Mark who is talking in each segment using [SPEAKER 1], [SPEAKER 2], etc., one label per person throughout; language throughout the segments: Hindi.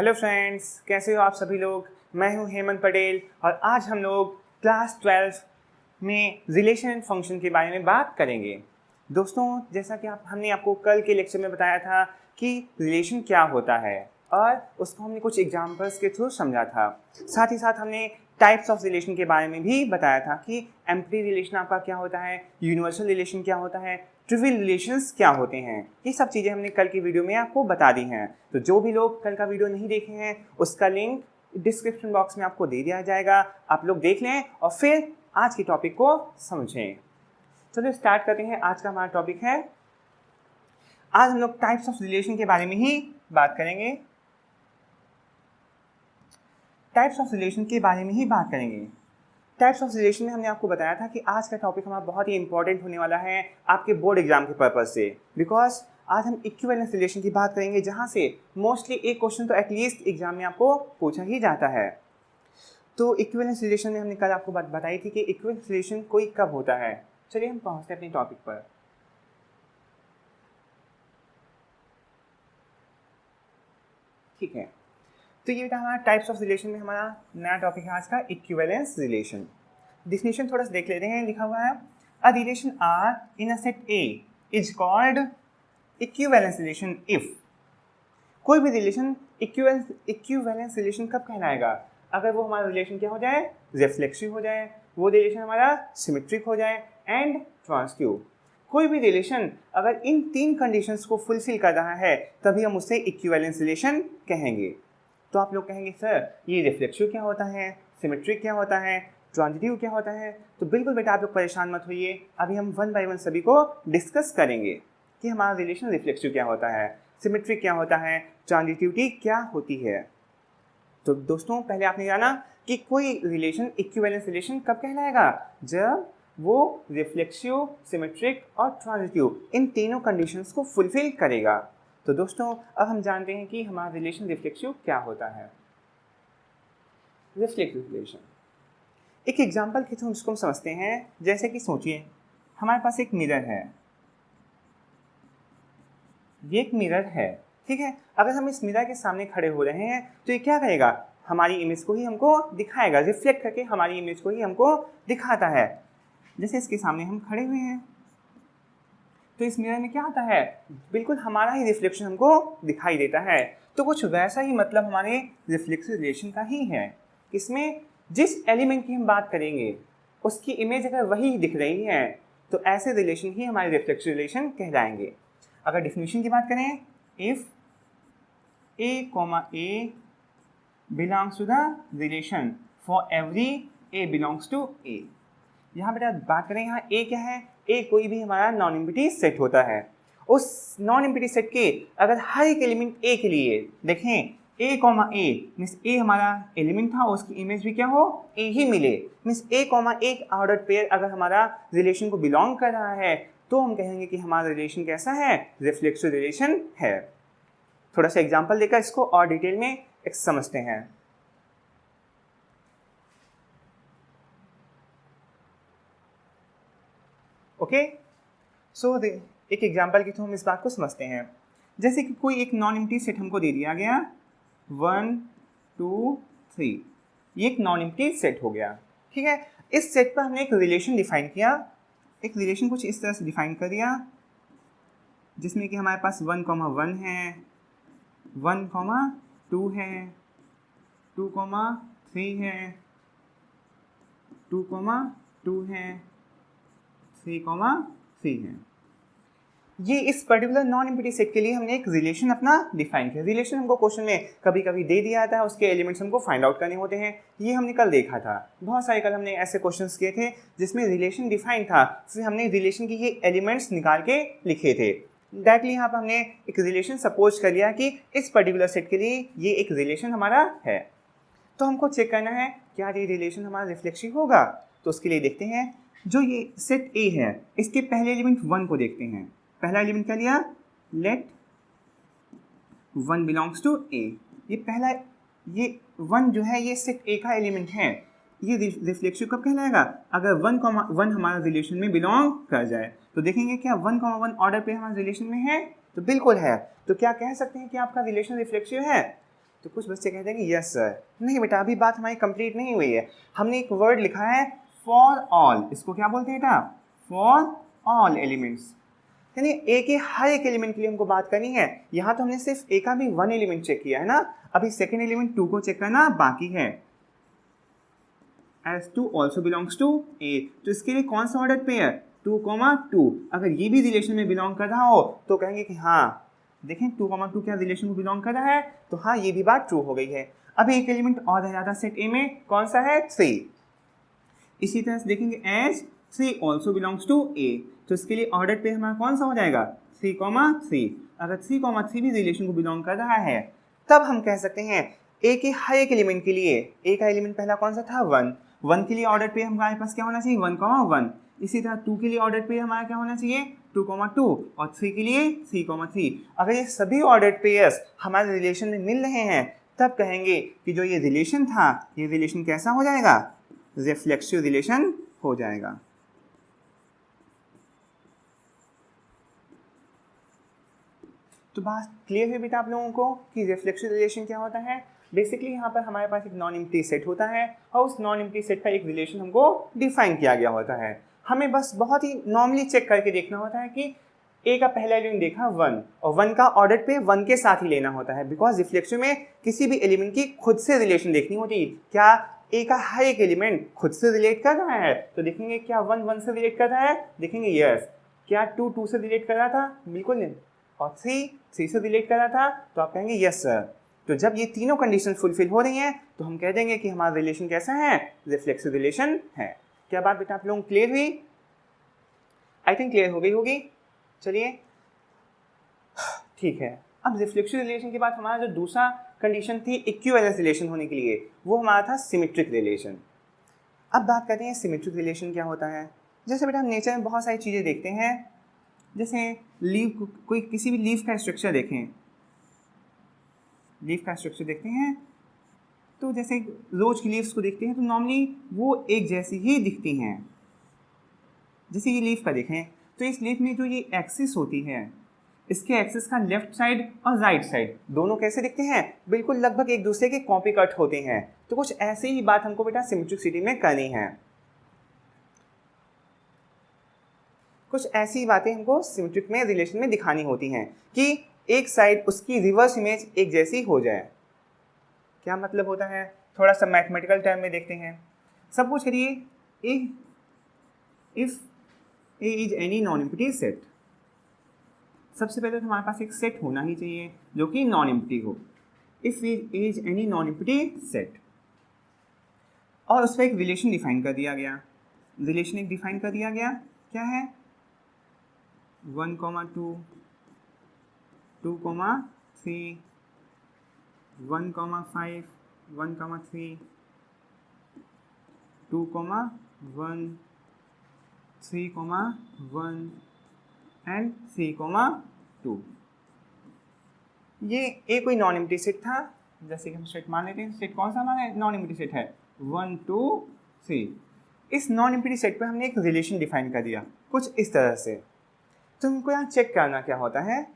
[SPEAKER 1] हेलो फ्रेंड्स, कैसे हो आप सभी लोग। मैं हूं हेमंत पटेल और आज हम लोग क्लास 12 में रिलेशन एंड फंक्शन के बारे में बात करेंगे। दोस्तों, जैसा कि हमने आपको कल के लेक्चर में बताया था कि रिलेशन क्या होता है और उसको हमने कुछ एग्जाम्पल्स के थ्रू समझा था। साथ ही साथ हमने टाइप्स ऑफ रिलेशन के बारे में भी बताया था कि एम्प्टी रिलेशन आपका क्या होता है, यूनिवर्सल रिलेशन क्या होता है, ट्रिवियल रिलेशंस क्या होते हैं। ये सब चीज़ें हमने कल की वीडियो में आपको बता दी हैं। तो जो भी लोग कल का वीडियो नहीं देखे हैं उसका लिंक डिस्क्रिप्शन बॉक्स में आपको दे दिया जाएगा, आप लोग देख लें और फिर आज के टॉपिक को समझें। चलो स्टार्ट करते हैं। आज का हमारा टॉपिक है, आज हम लोग टाइप्स ऑफ रिलेशन के बारे में ही बात करेंगे। टाइप्स ऑफ रिलेशन के बारे में ही बात करेंगे। टाइप्स ऑफ रिलेशन में हमने आपको बताया था कि आज का टॉपिक हमारा बहुत ही इंपॉर्टेंट होने वाला है आपके बोर्ड एग्जाम के पर्पज से, बिकॉज आज हम इक्विवेलेंस रिलेशन की बात करेंगे, जहां से मोस्टली एक क्वेश्चन तो एटलीस्ट एग्जाम में आपको पूछा ही जाता है। तो इक्विवेलेंस रिलेशन में हमने कल आपको बताई थी कि इक्विवेलेंस रिलेशन कोई कब होता है। चलिए हम पहुंचते हैं अपने टॉपिक पर। ठीक है, तो ये हमारा टाइप्स ऑफ रिलेशन में हमारा नया टॉपिक है आज का, इक्विवेलेंस रिलेशन। डिफिनेशन थोड़ा सा देख लेते हैं। लिखा हुआ है, a relation R in a set A is called equivalence relation if. कोई भी रिलेशन इक्विवेलेंस रिलेशन कब कहलाएगा? अगर वो हमारा रिलेशन क्या हो जाए, रिफ्लेक्सिव हो जाए, वो रिलेशन हमारा सिमेट्रिक हो जाए एंड ट्रांजिटिव। कोई भी रिलेशन अगर इन तीन कंडीशंस को फुलफिल कर रहा है तभी हम उससे इक्विवेलेंस रिलेशन कहेंगे। तो आप लोग कहेंगे सर ये रिफ्लेक्सिव क्या होता है, सिमेट्रिक क्या होता है, ट्रांजिटिव क्या होता है? तो बिल्कुल बेटा आप लोग परेशान मत होइए, अभी हम वन बाय वन सभी को डिस्कस करेंगे कि हमारा रिलेशन रिफ्लेक्सिव क्या होता है, सिमेट्रिक क्या होता है, ट्रांजिटिविटी क्या होती है। तो दोस्तों, पहले आपने जाना कि कोई रिलेशन इक्विवेलेंस रिलेशन कब कहलाएगा, जब वो रिफ्लेक्सिव, सिमेट्रिक और ट्रांजिटिव इन तीनों कंडीशंस को फुलफिल करेगा। तो दोस्तों, अब हम जानते हैं कि हमारा रिलेशन रिफ्लेक्सिव क्या होता है। रिफ्लेक्सिव रिलेशन एक एग्जाम्पल के थ्रू इसको हम समझते हैं। जैसे कि सोचिए हमारे पास एक मिरर है, ये एक मिरर है, ठीक है। अगर हम इस मिरर के सामने खड़े हो रहे हैं तो ये क्या करेगा, हमारी इमेज को ही हमको दिखाएगा, रिफ्लेक्ट करके हमारी इमेज को ही हमको दिखाता है। जैसे इसके सामने हम खड़े हुए हैं तो इस मिरर में क्या आता है, बिल्कुल हमारा ही रिफ्लेक्शन हमको दिखाई देता है। तो कुछ वैसा ही मतलब हमारे रिफ्लेक्सिव रिलेशन का ही है। इसमें जिस एलिमेंट की हम बात करेंगे उसकी इमेज अगर वही दिख रही है तो ऐसे रिलेशन ही हमारे रिफ्लेक्सिव रिलेशन कहलाएंगे। अगर डिफिनीशन की बात करें, if a comma a belongs to the relation for every A belongs to A. यहाँ बेटा बात करें, यहाँ ए क्या है, ए कोई भी हमारा नॉन एम्प्टी सेट होता है। उस नॉन एम्प्टी सेट के अगर हर एक एलिमेंट ए के लिए देखें, ए कॉमा ए मीन्स ए हमारा एलिमेंट था, उसकी इमेज भी क्या हो, ए ही मिले, मीन्स ए कॉमा एक ऑर्डर पेयर अगर हमारा रिलेशन को बिलोंग कर रहा है तो हम कहेंगे कि हमारा रिलेशन कैसा है, रिफ्लेक्सिव रिलेशन है। थोड़ा सा एग्जांपल देकर इसको और डिटेल में समझते हैं। ओके, सो एक एग्जांपल के थ्रू हम इस बात को समझते हैं। जैसे कि कोई एक नॉन एम्प्टी सेट हमको दे दिया गया 1 2 3, ये एक नॉन एम्प्टी सेट हो गया, ठीक है। इस सेट पर हमने एक रिलेशन डिफाइन किया, एक रिलेशन कुछ इस तरह से डिफाइन कर दिया जिसमें कि हमारे पास 1,1 है, 1,2 है, 2,3 है, 2,2 है, 3,3 है। ये इस पर्टिकुलर नॉन एम्प्टी सेट के लिए हमने एक रिलेशन अपना डिफाइन किया। रिलेशन हमको क्वेश्चन में कभी कभी दे दिया जाता है, उसके एलिमेंट्स हमको फाइंड आउट करने होते हैं। ये हमने कल देखा था, बहुत सारे कल हमने ऐसे क्वेश्चंस किए थे जिसमें रिलेशन डिफाइन था, फिर हमने रिलेशन के ये एलिमेंट्स निकाल के लिखे थे। डायरेक्टली यहाँ पर हमने एक रिलेशन सपोज कर लिया कि इस पर्टिकुलर सेट के लिए ये एक रिलेशन हमारा है। तो हमको चेक करना है क्या ये रिलेशन हमारा रिफ्लेक्सिव होगा। तो उसके लिए देखते हैं, जो ये सेट ए है इसके पहले एलिमेंट 1 को देखते हैं। पहला एलिमेंट क्या लिया, लेट 1 बिलोंग्स टू ए। ये पहला, ये 1 जो है ये सेट ए का एलिमेंट है, ये रिफ्लेक्सिव कब कहलाएगा, अगर 1,1 हमारा रिलेशन में बिलोंग कर जाए। तो देखेंगे क्या 1,1 ऑर्डर पे हमारे रिलेशन में है, तो बिल्कुल है। तो क्या कह सकते हैं कि आपका रिलेशन रिफ्लेक्सिव है। तो कुछ बच्चे कहते हैं कि यस सर। नहीं बेटा, अभी बात हमारी कंप्लीट नहीं हुई है। हमने एक वर्ड लिखा है फॉर ऑल, इसको क्या बोलते हैं बेटा? फॉर ऑल एलिमेंट्स, यानी ए के हर एक एलिमेंट के लिए हमको बात करनी है। यहाँ तो हमने सिर्फ ए का भी वन एलिमेंट चेक किया है ना, अभी सेकेंड एलिमेंट 2 को चेक करना बाकी है। S2 also belongs to A, तो इसके लिए कौन सा ऑर्डर पेयर? 2,2। अगर ये भी रिलेशन में बिलोंग कर रहा हो तो कहेंगे कि हाँ देखें 2,2 क्या रिलेशन को बिलोंग कर रहा है, तो हाँ ये भी बात ट्रू हो गई है। अब एक एलिमेंट और रह जाता सेट ए में, कौन सा है? 3। इसी तरह से देखेंगे as 3 also belongs to A, तो इसके लिए ऑर्डर पे हमारा कौन सा हो जाएगा? 3,3। अगर 3,3 भी रिलेशन को बिलोंग कर रहा है तब हम कह सकते हैं ए के हर एक एलिमेंट के लिए, ए का एलिमेंट पहला कौन सा था? 1 के लिए ऑर्डर पे हमारे पास क्या होना चाहिए? 1,1। इसी तरह 2 के लिए ऑर्डर पे हमारा क्या होना चाहिए? 2,2 और 3 के लिए 3,3। अगर ये सभी ऑर्डर पेयर्स हमारे रिलेशन में मिल रहे हैं तब कहेंगे कि जो ये रिलेशन था ये रिलेशन कैसा हो जाएगा? रिफ्लेक्सिव रिलेशन हो जाएगा। तो बात क्लियर है बेटा आप लोगों को कि रिफ्लेक्सिव रिलेशन क्या होता है? बेसिकली यहाँ पर हमारे पास एक नॉन एम्प्टी सेट होता है और उस नॉन एम्प्टी सेट का एक रिलेशन हमको डिफाइन किया गया होता है। हमें बस बहुत ही नॉर्मली चेक करके देखना होता है कि ए का पहला एलिमेंट देखा 1 और 1 का ऑर्डर पे 1 के साथ ही लेना होता है, बिकॉज रिफ्लेक्सिव में किसी भी एलिमेंट की खुद से रिलेशन देखनी होती है। क्या ए का हर एक एलिमेंट खुद से रिलेट कर रहा है? तो देखेंगे क्या 1 से रिलेट कर रहा है? देखेंगे यस। क्या 2 से रिलेट कर रहा था? बिल्कुल नहीं। और 3 से रिलेट कर रहा था? तो आप कहेंगे यस सर। तो जब ये तीनों कंडीशन फुलफिल हो रही हैं तो हम कह देंगे कि हमारा रिलेशन कैसा है? रिफ्लेक्सिव रिलेशन है। क्या बात बेटा आप लोगों को क्लियर हुई? आई थिंक क्लियर हो गई होगी। चलिए ठीक है, अब रिफ्लेक्सिव रिलेशन के बाद हमारा जो दूसरा कंडीशन थी इक्विवेलेंस रिलेशन होने के लिए, वो हमारा था सिमेट्रिक रिलेशन। अब बात करते हैं सिमेट्रिक रिलेशन क्या होता है। जैसे बेटा हम नेचर में बहुत सारी चीज़ें देखते हैं, जैसे लीव, कोई किसी भी लीफ का स्ट्रक्चर देखें, लीफ का स्ट्रक्चर देखते हैं तो जैसे रोज की लीव्स को देखते हैं तो नॉर्मली वो एक जैसी ही दिखती हैं। जैसे ये लीफ का देखें तो इस लीफ में जो ये एक्सिस होती है, इसके एक्सिस का लेफ्ट साइड और राइट साइड दोनों कैसे दिखते हैं? बिल्कुल लगभग एक दूसरे के कॉपी कट होते हैं। तो कुछ ऐसी ही बात हमको बेटा सिमेट्रिसिटी में करनी है। कुछ ऐसी बातें हमको सिमेट्रिक में रिलेशन में दिखानी होती हैं कि एक साइड उसकी रिवर्स इमेज एक जैसी हो जाए। क्या मतलब होता है? थोड़ा सा मैथमेटिकल टर्म में देखते हैं। सपोज करिए if A is any non empty set, सबसे पहले तो हमारे पास एक सेट होना ही चाहिए जो कि नॉन एम्प्टी हो। If A is any non empty set, और उस पर एक रिलेशन डिफाइन कर दिया गया। रिलेशन एक डिफाइन कर दिया गया, क्या है? 1,2 2,3 1,5 1,3 2,1 3,1 एंड 3,2। ये एक कोई नॉन एम्प्टी सेट था, जैसे कि हम सेट मान लेते हैं। सेट कौन सा हमारा नॉन एम्प्टी सेट है? 1 2 3। इस नॉन एम्प्टी सेट पर हमने एक रिलेशन डिफाइन कर दिया कुछ इस तरह से। तो हमको यहाँ चेक करना क्या होता है,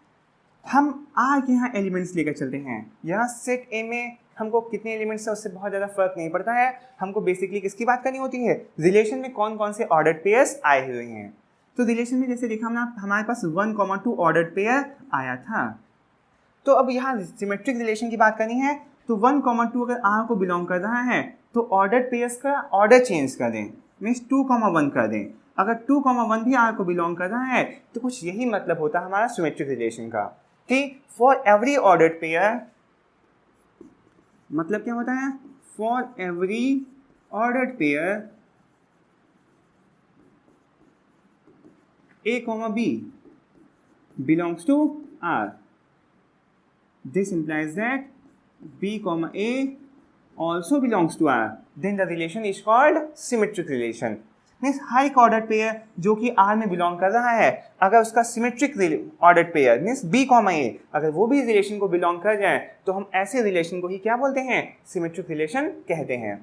[SPEAKER 1] हम आगे यहाँ एलिमेंट्स लेकर चलते हैं। यहाँ सेट ए में हमको कितने एलिमेंट्स हैं उससे बहुत ज़्यादा फर्क नहीं पड़ता है, हमको बेसिकली किसकी बात करनी होती है? रिलेशन में कौन कौन से ऑर्डर्ड पेयर्स आए हुए हैं। तो रिलेशन में जैसे देखा हमने, हमारे पास 1,2 ऑर्डर्ड पेयर आया था। तो अब यहाँ सिमेट्रिक रिलेशन की बात करनी है, तो 1,2 अगर R को बिलोंग कर रहा है तो ऑर्डर्ड पेयर्स का ऑर्डर चेंज कर दें, मीन्स 2,1 कर दें। अगर 2,1 भी R को बिलोंग कर रहा है तो कुछ यही मतलब होता है हमारा सिमेट्रिक रिलेशन का, कि फॉर एवरी ऑर्डर्ड पेयर, मतलब क्या होता है? For every ordered pair A, B belongs to R. This implies that B, A also belongs to R. Then the relation is called symmetric relation. Means हर एक ऑर्डर पेयर जो कि R में बिलोंग कर रहा है, अगर उसका symmetric order pair means B, A अगर वो भी रिलेशन को बिलोंग कर जाए तो हम ऐसे रिलेशन को ही क्या बोलते हैं? सिमेट्रिक रिलेशन कहते हैं।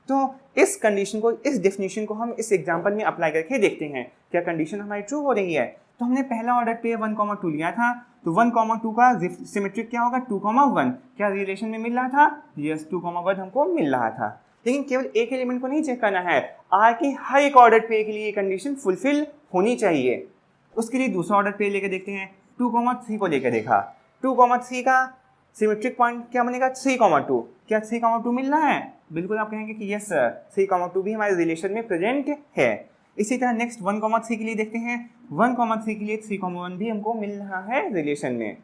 [SPEAKER 1] तो इस कंडीशन को, इस डेफिनेशन को हम इस एग्जांपल में अप्लाई करके देखते हैं क्या कंडीशन हमारी ट्रू हो रही है। तो हमने पहला ऑर्डर पेयर 1,2 लिया था, तो 1,2 का सिमेट्रिक क्या होगा 2,1। क्या रिलेशन में मिल रहा था? यस 2,1 हमको मिल रहा था। लेकिन केवल एक एलिमेंट को नहीं चेक करना है, आर के हर एक ऑर्डर पेयर के लिए ये कंडीशन फुलफिल होनी चाहिए। उसके लिए दूसरा ऑर्डर पेयर लेकर देखते हैं। 2,3 को लेकर देखा, 2,3 का सिमेट्रिक पॉइंट क्या बनेगा 3,2। क्या 3,2 मिल रहा है? बिल्कुल आप कहेंगे कि यस सर 3,2 भी हमारे रिलेशन में प्रेजेंट है। इसी तरह नेक्स्ट 1,3 के लिए देखते हैं। 1,3 के लिए 3,1 भी हमको मिल रहा है रिलेशन में।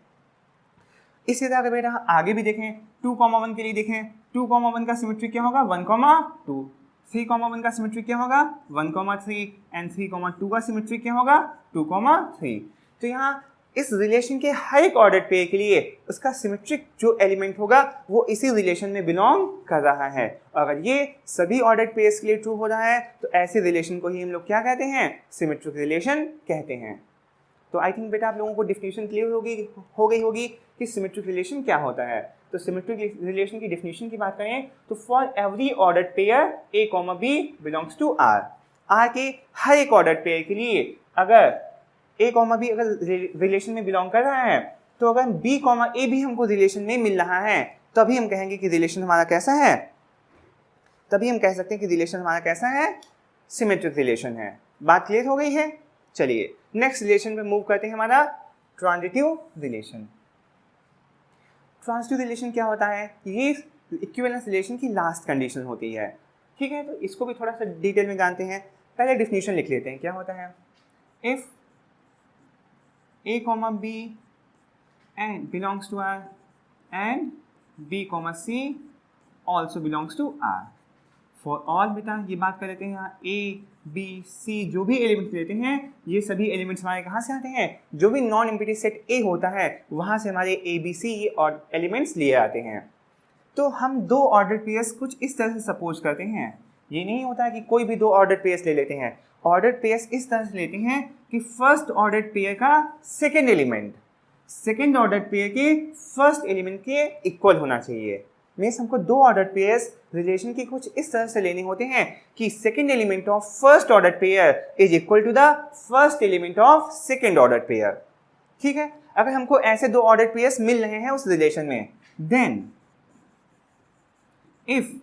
[SPEAKER 1] इसी तरह अगर बेटा आगे भी देखें 2,1 के लिए देखें, 2,1 का सिमेट्रिक क्या होगा 1,2। 3,1 का सिमेट्रिक क्या होगा 1,3 एंड 3,2 का सिमेट्रिक क्या होगा 2,3। तो यहाँ इस रिलेशन के हर एक ऑर्डर पेयर के लिए उसका सिमेट्रिक जो एलिमेंट होगा वो इसी रिलेशन में बिलोंग कर रहा है। अगर ये सभी ऑर्डर पेयर्स के लिए ट्रू हो रहा है तो ऐसे रिलेशन को ही हम लोग क्या कहते हैं? सिमेट्रिक रिलेशन कहते हैं। तो आई थिंक बेटा आप लोगों को डिफिनेशन क्लियर हो गई होगी कि सिमेट्रिक रिलेशन क्या होता है। तो सिमेट्रिक रिलेशन की डिफिनेशन की बात करें तो for every order pair A comma B belongs to R. R के हर एक ऑर्डर पेयर के लिए अगर ए कॉमा बी अगर रिलेशन में बिलोंग कर रहा है तो अगर बी कॉमा ए भी हमको रिलेशन में मिल रहा है तभी हम कहेंगे कि रिलेशन हमारा कैसा है, तभी हम कह सकते हैं कि रिलेशन हमारा कैसा है? सिमेट्रिक रिलेशन है। बात क्लियर हो गई है? चलिए नेक्स्ट रिलेशन पे मूव करते हैं, हमारा ट्रांजिटिव रिलेशन। ट्रांजिटिव रिलेशन क्या होता है? ये इक्विवेलेंस रिलेशन की लास्ट कंडीशन होती है। ठीक है, तो इसको भी थोड़ा सा डिटेल में जानते हैं। पहले डिफिनेशन लिख लेते हैं। क्या होता है? If A, B and belongs to R and B, C also belongs to R. For all बेटा ये बात कर लेते हैं यहाँ A, B, C जो भी एलिमेंट्स लेते हैं ये सभी एलिमेंट्स हमारे कहाँ से आते हैं? जो भी नॉन एम्प्टी सेट A होता है वहाँ से हमारे A, B, C ये एलिमेंट्स लिए आते हैं। तो हम दो ऑर्डर पेयर्स कुछ इस तरह से सपोज करते हैं। ये नहीं होता है कि कोई भी दो ऑर्डर पेयर्स ले लेते हैं। ऑर्डर पेयर्स इस तरह से लेते हैं कि फर्स्ट ऑर्डर पेयर का second element second order pair के फर्स्ट एलिमेंट के इक्वल होना चाहिए। मीन्स हमको दो ऑर्डर पेयर्स रिलेशन की कुछ इस तरह से लेने होते हैं कि second element of first order pair is equal to the first element of second order pair. ठीक है, अगर हमको ऐसे दो ऑर्डर पेयर्स मिल रहे हैं उस रिलेशन में, then if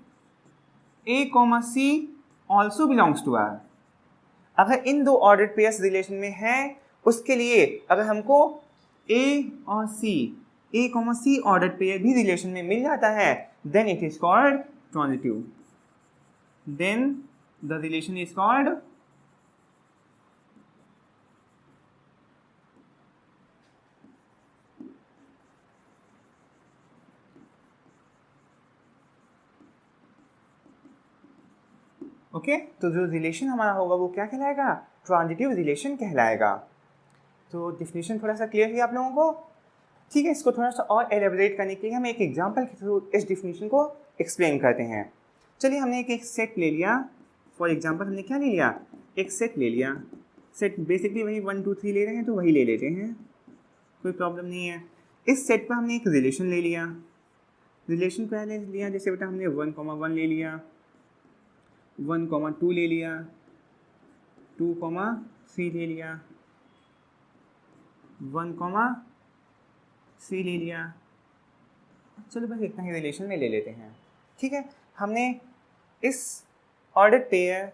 [SPEAKER 1] A, C also belongs to R, अगर इन दो ऑर्डर पेयर्स रिलेशन में हैं उसके लिए अगर हमको A और C ऑर्डर पेयर भी रिलेशन में मिल जाता है then it is called transitive. Then the relation is called okay. तो जो रिलेशन हमारा होगा वो क्या कहलाएगा? ट्रांजिटिव रिलेशन कहलाएगा। तो डिफिनेशन थोड़ा सा क्लियर है आप लोगों को? ठीक है, इसको थोड़ा सा और एलेबोरेट करने के लिए हम एक एग्जांपल के थ्रू इस डिफिनेशन को एक्सप्लेन करते हैं। चलिए हमने एक सेट ले लिया। फॉर एग्जांपल हमने क्या ले लिया? एक सेट ले लिया। सेट बेसिकली वही 1 2 3 ले रहे हैं तो वही ले लेते हैं, कोई प्रॉब्लम नहीं है। इस सेट पर हमने एक रिलेशन ले लिया। रिलेशन पहले लिया जैसे बेटा हमने 1,1 ले लिया, 1,2 ले लिया, 2,3 ले लिया, 1,3 ले लिया। चलो बस इतना ही रिलेशन में ले लेते हैं। ठीक है, हमने इस ऑर्डर पेयर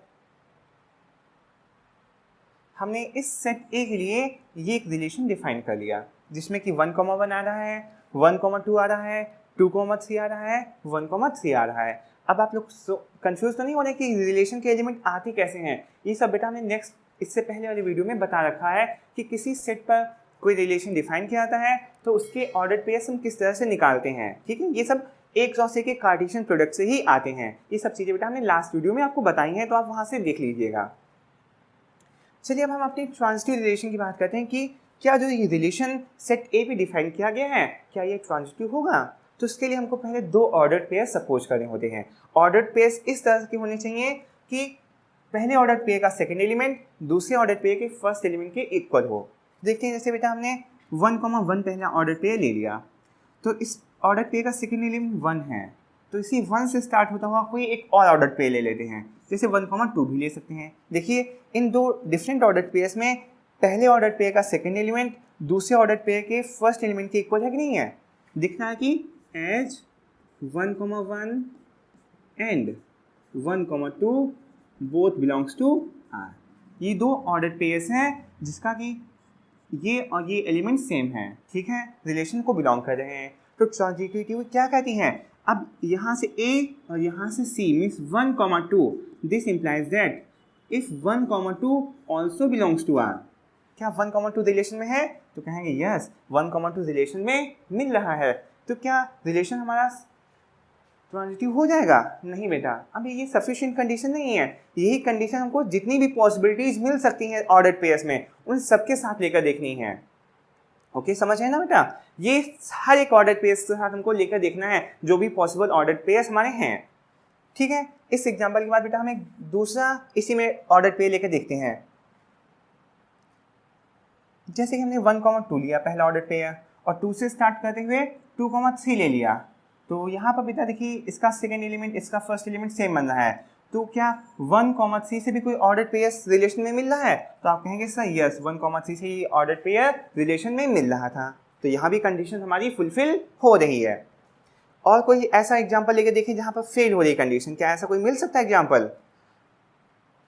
[SPEAKER 1] हमने इस सेट ए के लिए ये एक रिलेशन डिफाइन कर लिया जिसमें कि 1,1 आ रहा है, 1,2 आ रहा है, 2,3 आ रहा है, 1,3 आ रहा है। अब आप लोग कंफ्यूज तो नहीं हो रहे कि रिलेशन के एलिमेंट आते कैसे हैं? ये सब बेटा हमने नेक्स्ट इससे पहले वाली वीडियो में बता रखा है कि किसी सेट पर कोई रिलेशन डिफाइन किया जाता है तो उसके ऑर्डर पेयर्स हम किस तरह से निकालते हैं। ठीक है, ये सब एक से के कार्टेशियन प्रोडक्ट से ही आते हैं। ये सब चीज़ें बेटा हमने लास्ट वीडियो में आपको बताई हैं, तो आप वहाँ से देख लीजिएगा। चलिए अब हम अपनी ट्रांजिटिव रिलेशन की बात करते हैं कि क्या जो ये रिलेशन सेट ए पे डिफाइन किया गया है क्या ये ट्रांजिटिव होगा? तो इसके लिए हमको पहले दो ऑर्डर पेयर सपोज करने होते हैं। ऑर्डर पेयर्स इस तरह के होने चाहिए कि पहले ऑर्डर पेयर का सेकंड एलिमेंट दूसरे ऑर्डर पेयर के फर्स्ट एलिमेंट के इक्वल हो। देखते हैं जैसे बेटा हमने 1,1 पहला ऑर्डर पेयर ले लिया, तो इस ऑर्डर पेयर का सेकंड एलिमेंट 1 है, तो इसी 1 से स्टार्ट होता हुआ कोई एक और ऑर्डर पेयर ले लेते हैं, जैसे 1,2 भी ले सकते हैं। देखिए इन दो डिफरेंट ऑर्डर पेयर्स में पहले ऑर्डर पेयर का सेकेंड एलिमेंट दूसरे ऑर्डर पेयर के फर्स्ट एलिमेंट के इक्वल है कि नहीं है। दिखना है कि as 1,1 and 1,2 both belongs to R. ये दो ऑर्डर पेयर्स हैं जिसका कि ये और ये एलिमेंट सेम है, ठीक है, रिलेशन को बिलोंग कर रहे हैं। तो ट्रांजिटिविटी क्या कहती हैं, अब यहाँ से A और यहाँ से C means 1,2, this implies that if 1,2 also belongs to R. क्या 1,2 रिलेशन में है, तो कहेंगे यस 1,2 रिलेशन में मिल रहा है। तो क्या रिलेशन हमारा ट्रांजिटिव हो जाएगा, नहीं बेटा, अभी ये सफिशिएंट कंडीशन नहीं है। यही कंडीशन हमको जितनी भी पॉसिबिलिटीज मिल सकती हैं ऑर्डर्ड पेयर्स में उन सबके साथ लेकर देखनी है। ओके, समझ है ना बेटा, ये हर एक ऑर्डर्ड पेयर्स के साथ हमको लेकर देखना है जो भी पॉसिबल ऑर्डर्ड पेयर्स हमारे हैं, ठीक है। इस एग्जाम्पल के बाद बेटा हम एक दूसरा इसी में ऑर्डर्ड पेयर लेकर देखते हैं। जैसे कि हमने 1,2 लिया पहला ऑर्डर पेयर और 2 से स्टार्ट करते हुए 2,3 ले लिया, तो यहाँ पर बेटा देखिए इसका सेकेंड एलिमेंट इसका फर्स्ट एलिमेंट सेम बन रहा है। तो क्या 1,3 से भी कोई ऑर्डर पेयर रिलेशन में मिल रहा है, तो आप कहेंगे सर यस 1,3 से ये ऑर्डर पेयर रिलेशन में मिल रहा था। तो यहाँ भी कंडीशन हमारी फुलफिल हो रही है। और कोई ऐसा एग्जाम्पल लेके देखिए जहाँ पर फेल हो रही कंडीशन, क्या ऐसा कोई मिल सकता है एग्जाम्पल।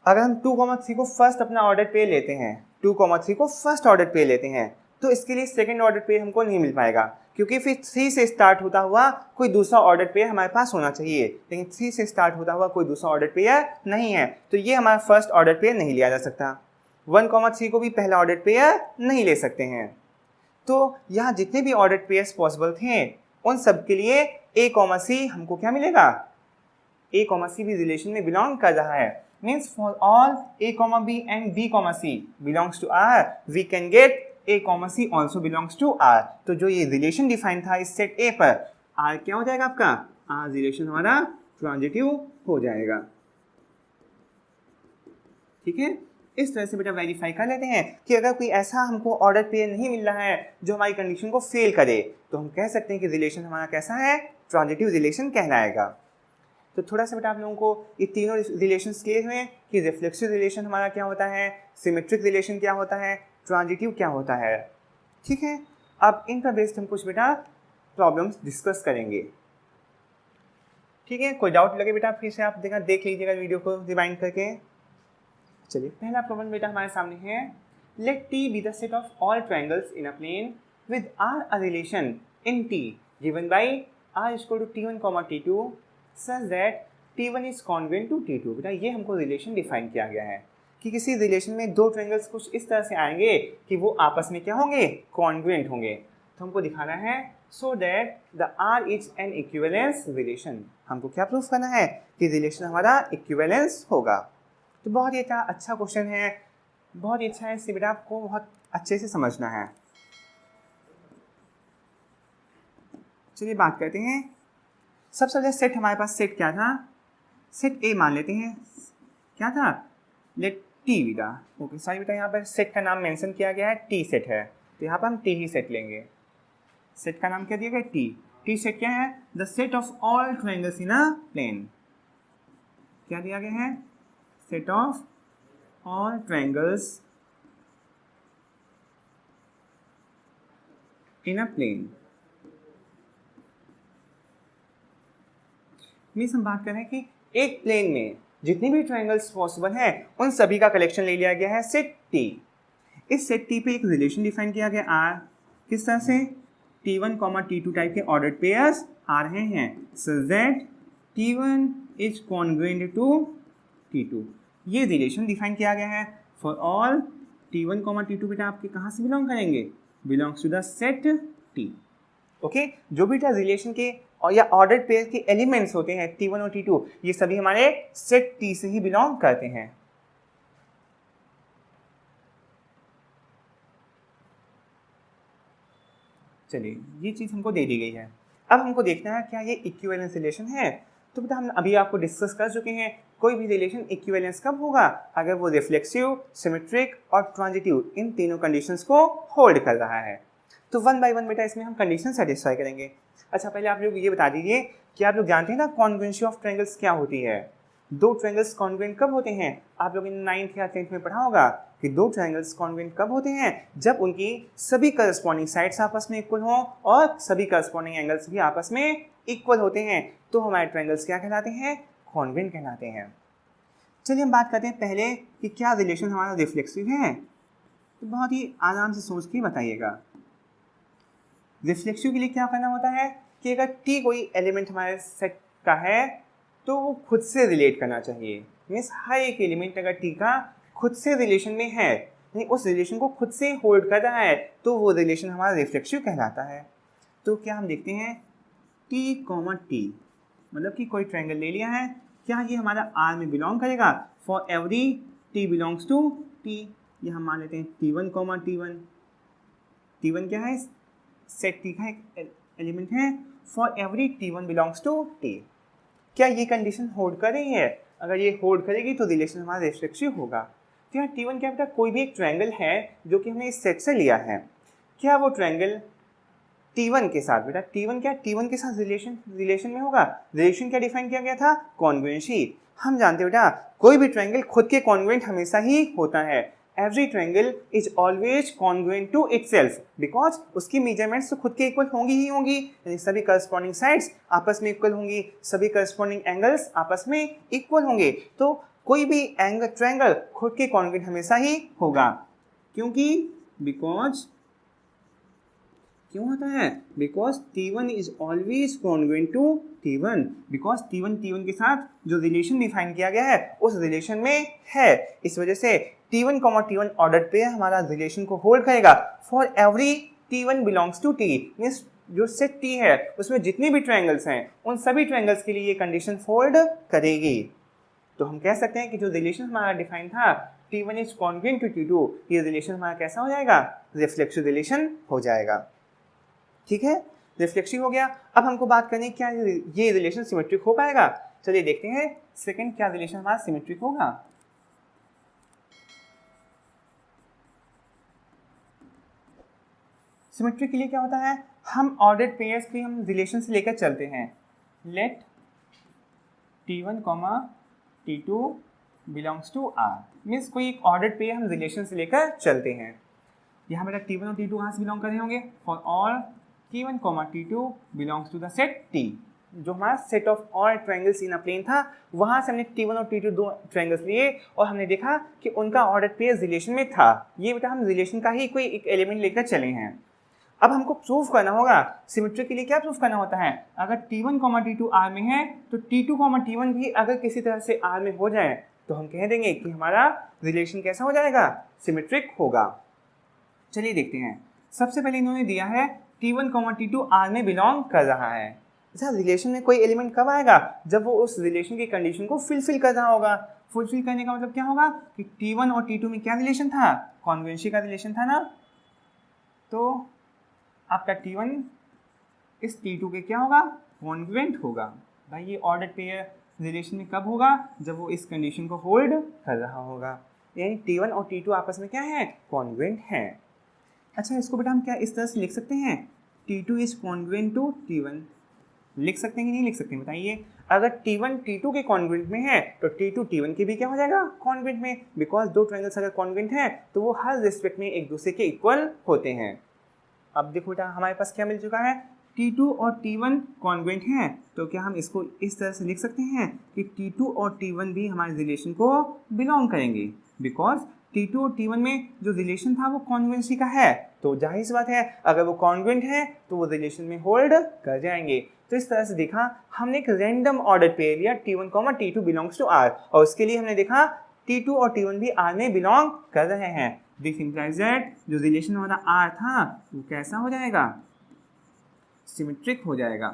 [SPEAKER 1] अगर हम 2,3 को फर्स्ट अपना ऑर्डर पेयर लेते हैं, 2,3 को फर्स्ट ऑर्डर पेयर लेते हैं, तो इसके लिए सेकंड ऑर्डर पेयर हमको नहीं मिल पाएगा, क्योंकि फिर 3 से स्टार्ट होता हुआ कोई दूसरा ऑर्डर पेयर हमारे पास होना चाहिए, लेकिन 3 से स्टार्ट होता हुआ कोई दूसरा ऑर्डर पेयर नहीं है, तो ये हमारा फर्स्ट ऑर्डर पेयर नहीं लिया जा सकता। 1,3 को भी पहला ऑर्डर पेयर नहीं ले सकते हैं। तो यहाँ जितने भी ऑर्डर पेयर्स पॉसिबल थे उन सब के लिए A, C हमको क्या मिलेगा, A, C भी रिलेशन में बिलोंग कर रहा है। Means for all A, B and B, C belongs to R, we can get A, C also belongs to R। तो जो ये रिलेशन डिफाइन था इस सेट A पर, R क्या हो जाएगा आपका, R रिलेशन हमारा ट्रांजिटिव हो जाएगा, ठीक है। इस तरह से बेटा वेरीफाई कर लेते हैं कि अगर कोई ऐसा हमको ऑर्डर पेयर नहीं मिल रहा है जो हमारी कंडीशन को फेल करे, तो हम कह सकते हैं कि रिलेशन हमारा कैसा है, ट्रांजिटिव रिलेशन कहलाएगा। तो थोड़ा सा बेटा आप लोगों को ये तीनों रिलेशंस क्लियर हुए कि रिफ्लेक्सिव रिलेशन हमारा क्या होता है, सिमेट्रिक रिलेशन क्या होता है, ट्रांजिटिव क्या होता है, ठीक है। अब इन पर बेस्ड हम कुछ बेटा प्रॉब्लम्स डिस्कस करेंगे, ठीक है। कोई डाउट लगे बेटा फिर से आप देख लीजिएगा वीडियो को रिवाइंड करके। चलिए पहला प्रॉब्लम बेटा हमारे सामने है, let T be the set of all triangles in a plane with R a relation in T given by R equal to T1, T2 such that T1 is congruent to T2। बेटा ये हमको रिलेशन डिफाइन किया गया है कि किसी रिलेशन में दो ट्रायंगल्स कुछ इस तरह से आएंगे कि वो आपस में क्या होंगे, कॉन्ग्रुएंट होंगे। तो हमको दिखाना है सो that the R is an equivalence relation. हमको क्या प्रूफ करना है कि रिलेशन हमारा इक्विवेलेंस होगा। तो बहुत ही अच्छा क्वेश्चन है, बहुत ही अच्छा है, इससे बेटा आपको बहुत अच्छे से समझना है। चलिए बात करते हैं। सबसे पहले सेट हमारे पास सेट क्या था, सेट ए मान लेते हैं, क्या था, लेट टी बेटा, ओके सॉरी बेटा यहाँ पर सेट का नाम मेंशन किया गया है, टी सेट है, तो यहाँ पर हम टी ही सेट लेंगे। सेट का नाम क्या दिया गया, टी। टी सेट क्या है, the set of all triangles in a plane. क्या दिया गया है, set of all triangles in a plane. Means हम बात कर रहे हैं कि एक प्लेन में जितनी भी ट्रायंगल्स पॉसिबल हैं उन सभी का कलेक्शन ले लिया गया है सेट टी। इस सेट टी पे एक रिलेशन डिफाइन किया गया आर, किस तरह से, T1, T2 टाइप के ऑर्डर्ड पेयर्स आ रहे हैं, so that T1 is congruent to T2। ये रिलेशन डिफाइन किया गया है फॉर ऑल T1, T2 बेटा आपके कहाँ से बिलोंग करेंगे, belongs to the set T. Okay, जो भी रिलेशन के और या ऑर्डर्ड पेयर के एलिमेंट्स होते हैं T1 और T2, ये सभी हमारे सेट टी से ही बिलोंग करते हैं। चलिए ये चीज हमको दे दी गई है। अब हमको देखना है क्या ये इक्विवेलेंस रिलेशन है। तो बेटा हम अभी आपको डिस्कस कर चुके हैं, कोई भी रिलेशन इक्विवेलेंस कब होगा, अगर वो रिफ्लेक्सिव, सिमेट्रिक और ट्रांजिटिव इन तीनों कंडीशंस को होल्ड कर रहा है। तो वन बाय वन बेटा इसमें हम कंडीशन सेटिस्फाई करेंगे। अच्छा पहले आप लोग ये बता दीजिए कि आप लोग जानते हैं ना कॉन्ग्रुएंसी ऑफ ट्रायंगल्स क्या होती है। दो ट्रायंगल्स कॉन्ग्रुएंट कब होते हैं, आप लोग इन 9th या 10th में पढ़ा होगा। कि दो ट्रायंगल्स कॉन्ग्रुएंट कब होते हैं, जब उनकी सभी करस्पॉन्डिंग साइड्स आपस में इक्वल हों और सभी करस्पॉन्डिंग एंगल्स भी आपस में इक्वल होते हैं, तो हमारे ट्रायंगल्स क्या कहलाते हैं, कॉन्ग्रुएंट कहलाते हैं। चलिए हम बात करते हैं पहले कि क्या रिलेशन हमारा रिफ्लेक्सिव है। तो बहुत ही आराम से सोच के बताइएगा। रिफ्लेक्सिव के लिए क्या करना होता है कि अगर टी कोई एलिमेंट हमारे सेट का है तो वो खुद से रिलेट करना चाहिए। मीन्स हर एक एलिमेंट अगर टी का खुद से रिलेशन में है, यानी उस रिलेशन को खुद से होल्ड कर रहा है, तो वो रिलेशन हमारा रिफ्लेक्सिव कहलाता है। तो क्या हम देखते हैं टी कॉमा टी, मतलब कि कोई ट्रायंगल ले लिया है, क्या ये हमारा आर में बिलोंग करेगा। For every T belongs to T, ये हम मान लेते हैं T1 कॉमा T1। T1 क्या है, सेट टी का एक एलिमेंट है। For every T1 belongs to T, क्या ये कंडीशन होल्ड कर रही है। अगर ये होल्ड करेगी तो रिलेशन हमारा रिफ्लेक्सिव होगा। तो यहाँ T1 क्या बेटा, कोई भी एक ट्रायंगल है जो कि हमने इस सेट से लिया है, क्या वो ट्रायंगल T1 के साथ, बेटा T1 क्या, T1 के साथ रिलेशन में होगा। रिलेशन क्या डिफाइन किया गया था, कॉन्ग्रुएंसी। हम जानते हैं बेटा कोई भी ट्रायंगल खुद के कॉन्ग्रुएंट हमेशा ही होता है। Every triangle is always congruent to itself, because उसकी मेजरमेंट्स तो खुद के इक्वल होंगी ही होंगी, यानी सभी करस्पॉन्डिंग साइड्स आपस में इक्वल होंगी, सभी करस्पॉन्डिंग एंगल्स आपस में इक्वल होंगे। तो कोई भी एंगल ट्रायंगल खुद के कॉन्ग्रुएंट हमेशा ही होगा। क्योंकि क्यों होता है, because T1 is always congruent to T1, because T1 के साथ जो रिलेशन डिफाइन किया गया है उस रिलेशन में है। इस वजह से T1 ऑर्डर पे हमारा रिलेशन को होल्ड करेगा। For every T1 belongs to T, means जो सेट T है उसमें जितने भी ट्रायंगल्स हैं उन सभी ट्रायंगल्स के लिए ये कंडीशन होल्ड करेगी। तो हम कह सकते हैं कि जो रिलेशन हमारा डिफाइन था T1 is congruent to T2, ये रिलेशन हमारा कैसा हो जाएगा, रिफ्लेक्सिव रिलेशन हो जाएगा। ठीक है, रिफ्लेक्सिव हो गया। अब हमको बात करनी क्या ये रिलेशन सिमेट्रिक हो पाएगा। चलिए देखते हैं सेकंड क्या रिलेशन हमारा सिमेट्रिक होगा। सिमेट्रिक के लिए क्या होता है, हम ऑर्डर्ड पेयर्स की हम रिलेशन से लेकर चलते हैं। Let T1 T2 belongs to R, means कोई एक ऑर्डर्ड पेयर हम रिलेशन से लेकर चलते हैं। यहाँ बेटा T1 और T2 कहाँ से बिलोंग कर रहे होंगे, for all T1 T2 belongs to the set T। जो हमारा set of all triangles in a plane था, वहाँ से हमने T1 और T2 दो ट्रायंगल्स लिए और हमने देखा कि उनका ऑर्डर पेयर रिलेशन में था। ये बेटा हम रिलेशन का ही कोई एक एलिमेंट लेकर चले हैं। अब हमको प्रूफ करना होगा, सिमेट्रिक के लिए क्या प्रूफ करना होता है, अगर T1 T2 R में है तो T2 T1 भी अगर किसी तरह से R में हो जाए तो हम कह देंगे कि हमारा रिलेशन कैसा हो जाएगा, सिमेट्रिक होगा। चलिए देखते हैं। सबसे पहले इन्होंने दिया है T1 T2 R में बिलोंग कर रहा है। अच्छा, रिलेशन में कोई एलिमेंट कब आएगा, जब वो उस रिलेशन की कंडीशन को फुलफिल कर रहा होगा। फुलफिल करने का मतलब क्या होगा कि T1 और T2 में क्या रिलेशन था, कॉन्ग्रुएंसी का रिलेशन था ना। तो आपका T1 इस T2 के क्या होगा, कॉन्ग्रुएंट होगा। भाई ये ऑर्डर पेयर रिलेशन में कब होगा, जब वो इस कंडीशन को होल्ड कर रहा होगा, यानी T1 और T2 आपस में क्या है, कॉन्ग्रुएंट है। अच्छा, इसको बेटा हम क्या इस तरह से लिख सकते हैं, T2 is congruent to T1, लिख सकते हैं कि नहीं लिख सकते हैं बताइए। अगर T1 T2 के कॉन्ग्रुएंट में है तो T2 T1 के भी क्या हो जाएगा, कॉन्ग्रुएंट में, बिकॉज दो ट्रायंगल्स अगर कॉन्ग्रुएंट हैं तो वो हर रिस्पेक्ट में एक दूसरे के इक्वल होते हैं। अब देखो बेटा हमारे पास क्या मिल चुका है, T2 और T1 कॉन्ग्रुएंट हैं, तो क्या हम इसको इस तरह से लिख सकते हैं कि T2 और T1 भी हमारे रिलेशन को बिलोंग करेंगे, बिकॉज T2 और T1 में जो रिलेशन था वो कॉन्ग्रुएंसी का है, तो जाहिर सी बात है अगर वो कॉन्ग्रुएंट है तो वो रिलेशन में होल्ड कर जाएंगे। तो इस तरह से देखा हमने एक रैंडम ऑर्डर पेयर लिया T1 T2 belongs to R, और उसके लिए हमने देखा T2 और T1 भी R में बिलोंग कर रहे हैं। दिस इंप्लाइज दैट जो रिलेशन हमारा R था वो कैसा हो जाएगा, सिमेट्रिक हो जाएगा।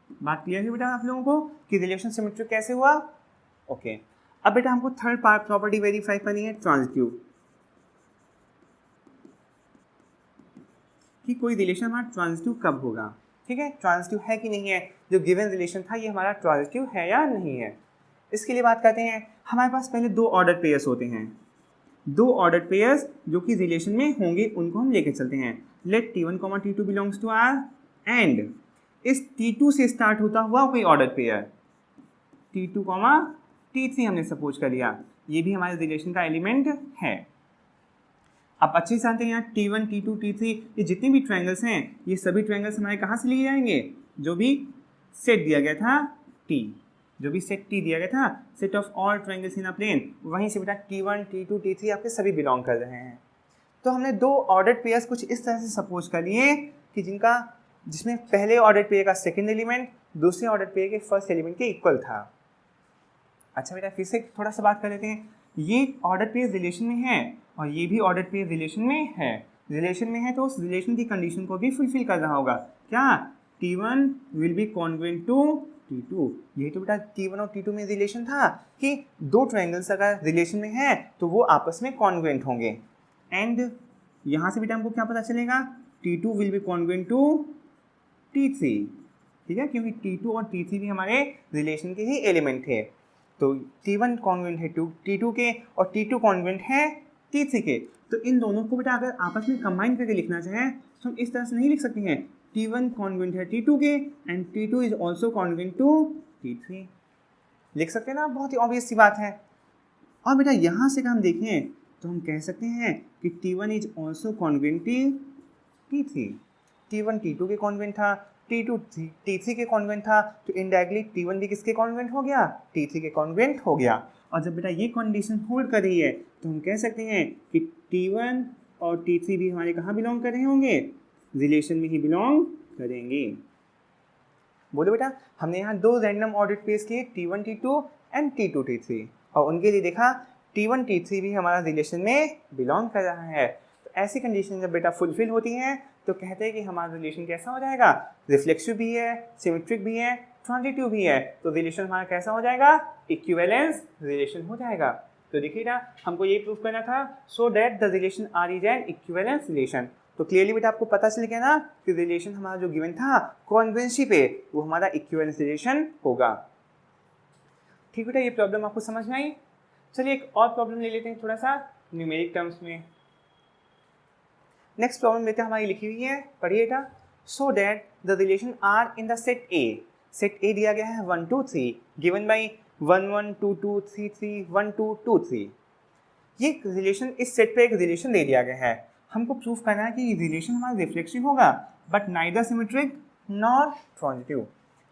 [SPEAKER 1] बात क्लियर है बेटा आप लोगों को कि रिलेशन सिमेट्रिक कैसे हुआ। ओके, अब बेटा हमको थर्ड प्रॉपर्टी वेरीफाई करनी है, ट्रांजिटिव, कि कोई रिलेशन हमारा ट्रांजिटिव कब होगा। ठीक है, ट्रांजिटिव है कि नहीं है, जो गिवन रिलेशन था ये हमारा ट्रांजिटिव है या नहीं है। इसके लिए बात करते हैं, हमारे पास पहले दो ऑर्डर पेयर्स होते हैं, दो ऑर्डर पेयर्स जो कि रिलेशन में होंगे उनको हम लेके चलते हैं। Let T1 T2 belongs to R and इस T2 से स्टार्ट होता हुआ कोई ऑर्डर पेयर T2 T3 हमने सपोज कर लिया, ये भी हमारे रिलेशन का एलिमेंट है। आप अच्छे से जानते हैं यहाँ T1, T2, T3 ये जितने भी ट्रायंगल्स हैं ये सभी ट्रायंगल्स हमारे कहाँ से लिए जाएंगे, जो भी सेट दिया गया था T, जो भी सेट T दिया गया था, set of all triangles in a plane, वहीं से बेटा T1, T2, T3 आपके सभी बिलोंग कर रहे हैं। तो हमने दो ऑर्डर्ड पेयर्स कुछ इस तरह से सपोज कर लिए कि जिसमें पहले ऑर्डर्ड पेयर का सेकेंड एलिमेंट दूसरे ऑर्डर्ड पेयर के फर्स्ट एलिमेंट के इक्वल था। अच्छा बेटा फिर से थोड़ा सा बात कर लेते हैं, ये ऑर्डर्ड पेयर रिलेशन में है और ये भी ऑर्डर्ड पेयर रिलेशन में है। रिलेशन में है तो उस रिलेशन की कंडीशन को भी फुलफिल कर रहा होगा। क्या? T1 will be congruent to T2। यही तो बेटा T1 और T2 में रिलेशन था कि दो ट्रायंगल्स अगर रिलेशन में है तो वो आपस में कॉन्ग्रुएंट होंगे। एंड यहाँ से बेटा हमको क्या पता चलेगा, T2 will be congruent to T3, ठीक है, क्योंकि T2 और T3 भी हमारे रिलेशन के ही एलिमेंट थे। तो T1 कॉन्ग्रुएंट है T2 के और T2 कॉन्ग्रुएंट है T3 के। तो इन दोनों को बेटा अगर आपस में कंबाइन करके लिखना चाहें तो हम इस तरह से नहीं लिख सकते हैं, T1 कॉन्ग्रुएंट है T2 के and T2 is also congruent to T3। लिख सकते हैं ना, बहुत ही ऑब्वियस सी बात है। और बेटा यहाँ से अगर हम देखें तो हम कह सकते हैं कि T1 is also congruent to T3। T1 T2 के कॉन्ग्रुएंट था, T2 T3 के कॉन्ग्रुएंट था, तो इनडायरेक्टली T1 भी किसके कॉन्ग्रुएंट हो गया, T3 के कॉन्ग्रुएंट हो गया। और जब बेटा ये कंडीशन होल्ड कर रही है तो हम कह सकते हैं कि T1 और T3 भी हमारे कहाँ बिलोंग कर रहे होंगे, रिलेशन में ही बिलोंग करेंगे। बोलो बेटा, हमने यहाँ दो रैंडम ऑर्डर्ड पेयर्स किए T1 T2 and T2 T3 और उनके लिए देखा T1 T3 भी हमारा रिलेशन में बिलोंग कर रहा है। तो ऐसी कंडीशन जब बेटा फुलफिल होती हैं तो कहते हैं कि हमारा रिलेशन कैसा हो जाएगा, रिफ्लेक्सिव भी है, सिमेट्रिक भी है, ट्रांजिटिव भी है। तो रिलेशन हमारा कैसा हो जाएगा, इक्विवेलेंस रिलेशन हो जाएगा। तो देखिए ना, हमको ये प्रूफ करना था so that the relation R is an equivalence relation. तो क्लियरली बेटा आपको पता चल गया ना कि रिलेशन हमारा जो गिवन था कॉन्ग्रुएंसी पे, वो हमारा इक्विवेलेंस रिलेशन होगा। ठीक बेटा, ये प्रॉब्लम आपको समझ में आई। चलिए एक और प्रॉब्लम ले लेते हैं थोड़ा सा न्यूमेरिक टर्म्स में। नेक्स्ट प्रॉब्लम लेते हैं, हमारी लिखी हुई है, पढ़िएगा। So that the relation R in the set A, set A दिया गया है 1 2 3 गिवन बाई 1 1 2 2 3 3 1 2 2 3। ये रिलेशन, इस सेट पे एक रिलेशन दे दिया गया है। हमको प्रूफ करना है कि ये रिलेशन हमारा रिफ्लेक्सिव होगा but neither symmetric nor transitive.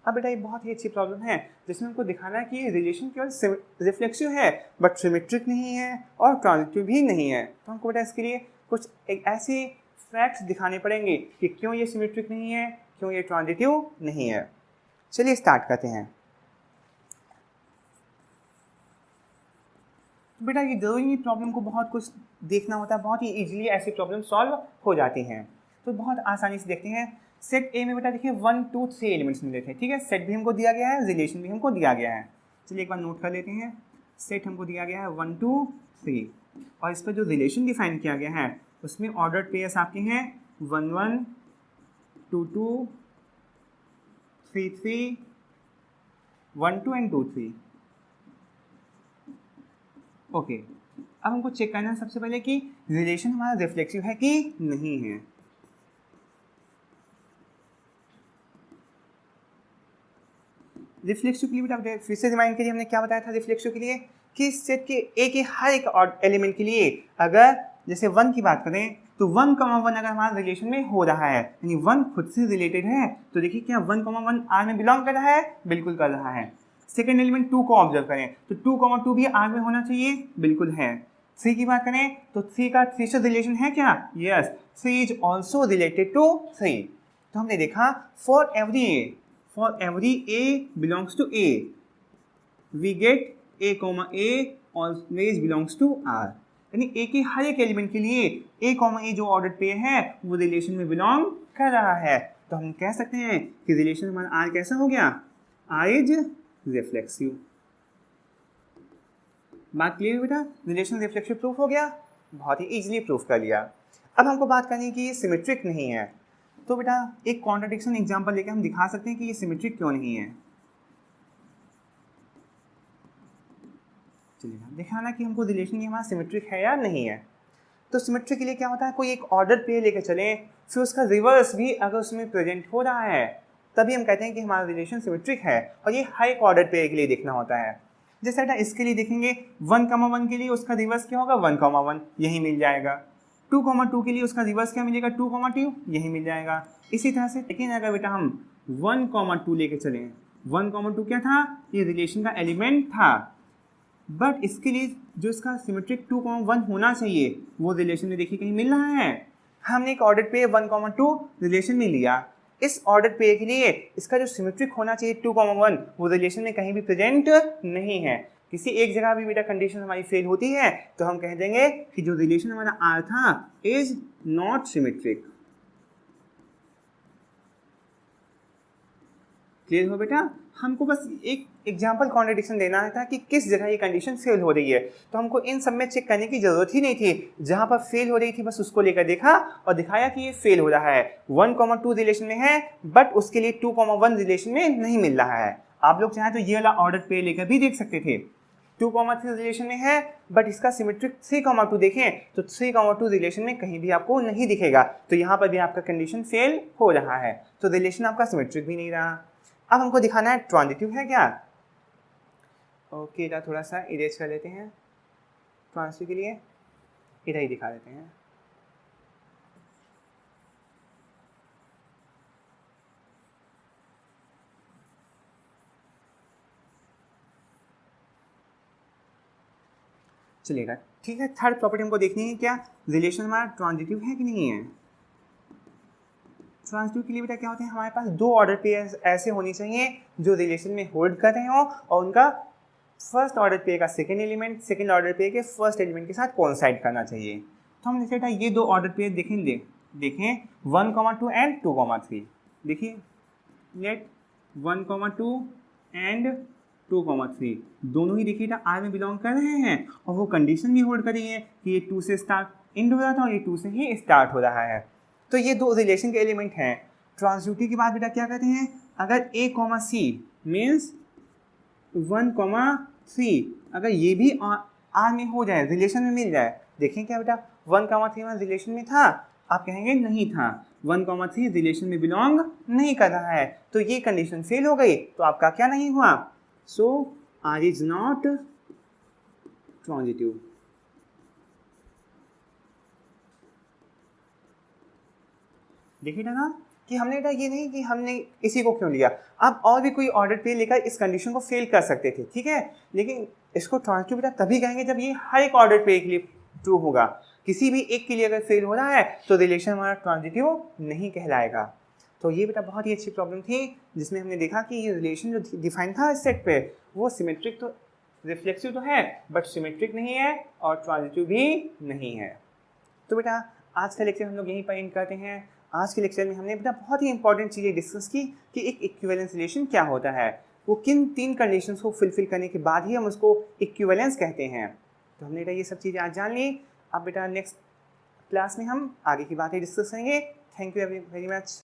[SPEAKER 1] अब बेटा ये बहुत ही अच्छी प्रॉब्लम है जिसमें हमको दिखाना है कि ये रिलेशन केवल रिफ्लेक्सिव है बट सिमेट्रिक नहीं है और ट्रांजिटिव भी नहीं है। तो हमको बेटा इसके लिए कुछ एक ऐसे फैक्ट्स दिखाने पड़ेंगे कि क्यों ये सिमेट्रिक नहीं है, क्यों ये ट्रांजिटिव नहीं है। चलिए स्टार्ट करते हैं। तो बेटा ये जरूरी नहीं प्रॉब्लम को बहुत कुछ देखना होता है, बहुत ही इजीली ऐसी प्रॉब्लम सॉल्व हो जाती हैं। तो बहुत आसानी से देखते हैं। सेट ए में बेटा देखिए 1 2 3 एलिमेंट्स मिले थे, ठीक है, सेट भी हमको दिया गया है, रिलेशन भी हमको दिया गया है। चलिए एक बार नोट कर लेते हैं। सेट हमको दिया गया है 1 2 3 और इस पर जो रिलेशन डिफाइन किया गया है उसमें ऑर्डर्ड पेयर्स आपके हैं 1 1 2 2 3 3 1 2 एंड 2 3। ओके, अब हमको चेक करना है सबसे पहले कि रिलेशन हमारा रिफ्लेक्सिव है कि नहीं है। रिफ्लेक्सिव के लिए बेटा फिर से रिमाइंड करिए, हमने क्या बताया था रिफ्लेक्सिव के लिए कि सेट के ए के हर एक एलिमेंट के लिए अगर जैसे 1 की बात करें तो 1, 1 अगर हमारा रिलेशन में हो रहा है यानी 1 खुद से रिलेटेड है तो देखिए क्या 1, 1 आर में बिलोंग कर रहा है, बिल्कुल कर रहा है। सेकेंड एलिमेंट 2 को ऑब्जर्व करें तो 2, 2 भी आर में होना चाहिए, बिल्कुल है। 3 की बात करें तो 3 का 3 से रिलेशन है क्या, yes, 3 is also related to 3। तो हमने देखा for every A belongs to A we get a, A always belongs to R, यानी ए के हर एक एलिमेंट के लिए a, जो ऑर्डर्ड पेयर है वो रिलेशन में बिलोंग कर रहा है। तो हम कह सकते हैं कि रिलेशन हमारा R कैसा हो गया, R इज रिफ्लेक्सिव। बात क्लियर बेटा, रिलेशन रिफ्लेक्सिव प्रूफ हो गया, बहुत ही इजीली प्रूफ कर लिया। अब हमको बात करनी है कि ये सिमेट्रिक नहीं है। तो बेटा एक कॉन्ट्रडिक्शन एग्जांपल लेके हम दिखा सकते हैं कि ये सिमेट्रिक क्यों नहीं है। दिखाना कि हमको रिलेशन ये हमारा सिमेट्रिक है या नहीं है। तो सिमेट्रिक के लिए क्या होता है, कोई एक ऑर्डर पेयर लेकर चलें फिर उसका रिवर्स भी अगर उसमें प्रेजेंट हो रहा है तभी हम कहते हैं कि हमारा रिलेशन सिमेट्रिक है, और ये हर एक ऑर्डर पेयर के लिए देखना होता है। जैसे बेटा इसके लिए देखेंगे 1,1 के लिए उसका रिवर्स क्या होगा 1,1 यही मिल जाएगा। 2,2 के लिए उसका रिवर्स क्या मिलेगा 2,2 यही मिल जाएगा। इसी तरह से लेकिन अगर बेटा हम 1,2 लेके चलें, 1,2 क्या था, ये रिलेशन का एलिमेंट था, बट इसके लिए जो इसका सिमेट्रिक 2,1 होना चाहिए वो रिलेशन में देखिए कहीं मिल रहा है। हमने एक ऑर्डर पे 1,2 रिलेशन में लिया, इस ऑर्डर पे के लिए इसका जो सिमेट्रिक होना चाहिए 2,1 वो रिलेशन में कहीं भी प्रेजेंट नहीं है। किसी एक जगह भी बेटा कंडीशन हमारी फेल होती है तो हम कह देंगे कि जो रिलेशन हमारा आर था इज नॉट सिमेट्रिक। क्लियर हो बेटा? हमको बस एक एग्जाम्पल कॉन्ट्रडिक्शन देना था कि किस जगह ये कंडीशन फेल हो रही है, तो हमको इन सब में चेक करने की जरूरत ही नहीं थी। जहां पर फेल हो रही थी बस उसको लेकर देखा और दिखाया कि ये फेल हो रहा है। 1,2 रिलेशन में है बट उसके लिए 2,1 रिलेशन में नहीं मिल रहा है। आप लोग चाहें तो ये वाला ऑर्डर पे लेकर भी देख सकते थे। 2,3 रिलेशन में है बट इसका सिमेट्रिक 3,2 देखें तो 3,2 रिलेशन में कहीं भी आपको नहीं दिखेगा, तो यहाँ पर भी आपका कंडीशन फेल हो रहा है, तो रिलेशन आपका सिमेट्रिक भी नहीं रहा। अब हमको दिखाना है ट्रांजिटिव है क्या। ओके इधर थोड़ा सा इरेज कर लेते हैं, ट्रांजिटिव के लिए इधर ही दिखा देते हैं। चलिएगा ठीक है। थर्ड प्रॉपर्टी हमको देखनी है क्या, रिलेशन हमारा ट्रांजिटिव है कि नहीं है। ट्रांजिटिव के लिए बेटा क्या होते हैं, हमारे पास दो ऑर्डर पेयर ऐसे होनी चाहिए जो रिलेशन में होल्ड कर रहे हो और उनका फर्स्ट ऑर्डर पेयर का second element second order pair के फर्स्ट एलिमेंट के साथ कोइंसाइड करना चाहिए। तो हम जैसे बेटा ये दो ऑर्डर पेयर देखेंगे, देखें 1,2 एंड 2,3। देखिए लेट 1,2 एंड 2,3 दोनों ही देखिए आर में बिलोंग कर रहे हैं और वो कंडीशन भी होल्ड कर रही है कि ये 2 से स्टार्ट एंड हो रहा था और ये 2 से ही स्टार्ट हो रहा है। तो ये दो रिलेशन के एलिमेंट हैं। ट्रांजिटिव के बाद बेटा क्या कहते हैं, अगर ए कॉमा सी मीन्स 1,3 अगर ये भी आर में हो जाए, रिलेशन में मिल जाए, देखें क्या बेटा 1,3 रिलेशन में था, आप कहेंगे नहीं था, 1,3 रिलेशन में बिलोंग नहीं कर रहा है, तो ये कंडीशन फेल हो गई, तो आपका क्या नहीं हुआ, सो आर इज नॉट ट्रांजिटिव। देखिए ना कि हमने बेटा ये नहीं कि हमने इसी को क्यों लिया, अब और भी कोई ऑर्डर पे लेकर इस कंडीशन को फेल कर सकते थे, ठीक है, लेकिन इसको ट्रांजिटिव बेटा तभी कहेंगे जब ये हर एक ऑर्डर पे के लिए ट्रू होगा। किसी भी एक के लिए अगर फेल हो रहा है तो रिलेशन हमारा ट्रांजिटिव नहीं कहलाएगा। तो ये बेटा बहुत ही अच्छी प्रॉब्लम थी जिसमें हमने देखा कि ये रिलेशन जो डिफाइन था इस सेट पे वो सिमेट्रिक तो रिफ्लेक्सिव तो है बट सिमेट्रिक नहीं है और ट्रांजिटिव भी नहीं है। तो बेटा आज का लेक्चर हम लोग यहीं पर एंड करते हैं। आज के लेक्चर में हमने बेटा बहुत ही इंपॉर्टेंट चीज़ें डिस्कस की कि एक इक्विवेलेंस रिलेशन क्या होता है, वो किन 3 कंडीशंस को फुलफिल करने के बाद ही हम उसको इक्विवेलेंस कहते हैं। तो हमने बेटा ये सब चीज़ें आज जान ली। अब बेटा नेक्स्ट क्लास में हम आगे की बातें डिस्कस करेंगे। Thank you very much.